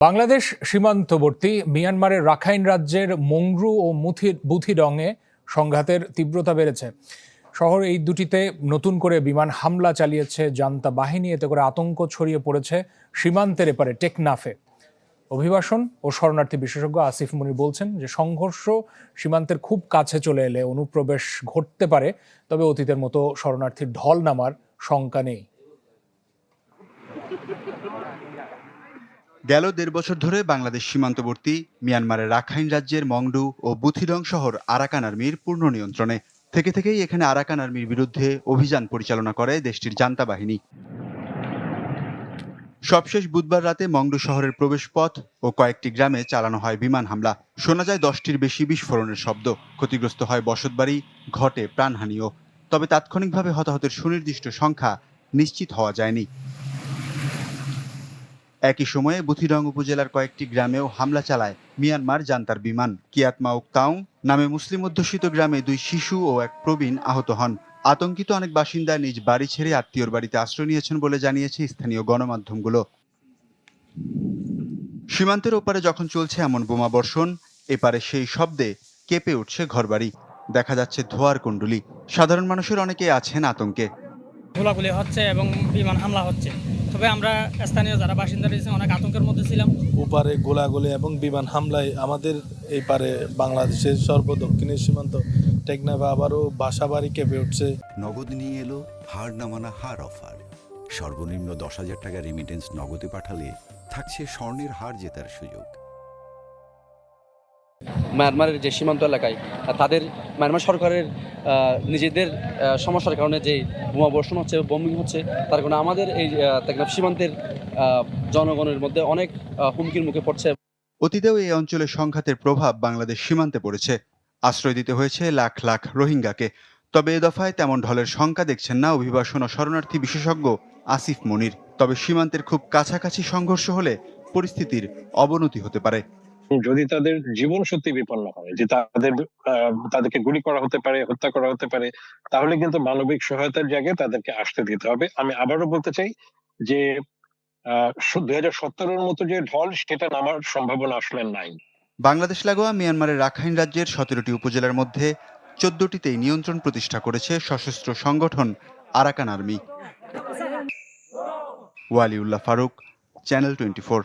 বাংলাদেশ সীমান্তবর্তী মিয়ানমারের রাখাইন রাজ্যের মংরু ও বুথিডংয়ে সংঘাতের তীব্রতা বেড়েছে। শহর এই দুটিতে নতুন করে বিমান হামলা চালিয়েছে জান্তা বাহিনী। এতে করে আতঙ্ক ছড়িয়ে পড়েছে সীমান্তের এপারে টেকনাফে। অভিবাসন ও শরণার্থী বিশেষজ্ঞ আসিফ মনির বলছেন যে সংঘর্ষ সীমান্তের খুব কাছে চলে এলে অনুপ্রবেশ ঘটতে পারে, তবে অতীতের মতো শরণার্থীর ঢল নামার শঙ্কা নেই। গেল ১.৫ বছর ধরে বাংলাদেশ সীমান্তবর্তী মিয়ানমারের রাখাইন রাজ্যের মংডু ও বুথিডং শহর আরাকান আর্মির পূর্ণ নিয়ন্ত্রণে। থেকেই এখানে আরাকান আর্মির বিরুদ্ধে অভিযান পরিচালনা করে দেশটির জান্তা বাহিনী। সবশেষ বুধবার রাতে মংডু শহরের প্রবেশপথ ও কয়েকটি গ্রামে চালানো হয় বিমান হামলা। শোনা যায় ১০টির বেশি বিস্ফোরণের শব্দ। ক্ষতিগ্রস্ত হয় বসতবাড়ি, ঘটে প্রাণহানিও। তবে তাৎক্ষণিকভাবে হতাহতের সুনির্দিষ্ট সংখ্যা নিশ্চিত হওয়া যায়নি। একই সময়ে বুথিডং উপজেলার কয়েকটি গ্রামেও হামলা চালায় মিয়ানমার জান্তার বিমান। কিয়াতমাউক তাউং নামে মুসলিম অধ্যুষিত গ্রামে 2 শিশু ও 1 প্রবীণ আহত হন। আতঙ্কিত অনেক বাসিন্দা নিজ বাড়ি ছেড়ে আত্মীয়র বাড়িতে আশ্রয় নিয়েছেন বলে জানিয়েছে স্থানীয় গণমাধ্যমগুলো। সীমান্তের ওপারে যখন চলছে এমন বোমাবর্ষণ, এপারে সেই শব্দে কেঁপে উঠছে ঘরবাড়ি। দেখা যাচ্ছে ধোঁয়ার কুণ্ডুলি। সাধারণ মানুষের অনেকেই আছেন আতঙ্কে। গোলাগুলি হচ্ছে এবং বিমান হামলা হচ্ছে, তবে আমরা স্থানীয় যারা বাসিন্দা রয়েছে অনেক আতঙ্কের মধ্যে ছিলাম। ওপারে গোলাগুলি এবং বিমান হামলায় আমাদের এই পারে বাংলাদেশের সর্বদক্ষিণের সীমান্ত টেকনাফে আবারও বাসাবাড়ি কেঁপে উঠছে। নগদ নিয়ে এলো হার না মানা হার অফার। সর্বনিম্ন 10,000 টাকা রেমিটেন্স নগদে পাঠালে থাকছে স্বর্ণের হার জেতার সুযোগ। মায়ানমারের যে সীমান্ত এলাকায় তাদের মায়ানমার সরকারের নিজেদের সমস্যার কারণে যে বোমাবর্ষণ হচ্ছে, বম্বিং হচ্ছে, তার কারণে আমাদের এই সীমান্তের জনগণের মধ্যে অনেক হুমকির মুখে পড়ছে। অতীতেও এই অঞ্চলের সংঘাতের প্রভাব বাংলাদেশ সীমান্তে পড়েছে। আশ্রয় দিতে হয়েছে লাখ লাখ রোহিঙ্গাকে। তবে এ দফায় তেমন ঢলের শঙ্কা দেখছেন না অভিবাসন ও শরণার্থী বিশেষজ্ঞ আসিফ মনির। তবে সীমান্তের খুব কাছাকাছি সংঘর্ষ হলে পরিস্থিতির অবনতি হতে পারে। যদি তাদের জীবন সত্যি বিপন্ন হয়, যে তাদেরকে গুলি করা হতে পারে, হত্যা করা হতে পারে, তাহলে কিন্তু মানবিক সহায়তার জায়গায় তাদেরকে আসতে দিতে হবে। আমি আবারও বলতে চাই যে 2017-এর মতো যে ঢল, সেটা নামার সম্ভাবনা আসলে নাই। বাংলাদেশ লাগোয়া মিয়ানমারের রাখাইন রাজ্যের 17টি উপজেলার মধ্যে 14টিতেই নিয়ন্ত্রণ প্রতিষ্ঠা করেছে সশস্ত্র সংগঠন Arakan Army. Waliullah Faruk, channel 24।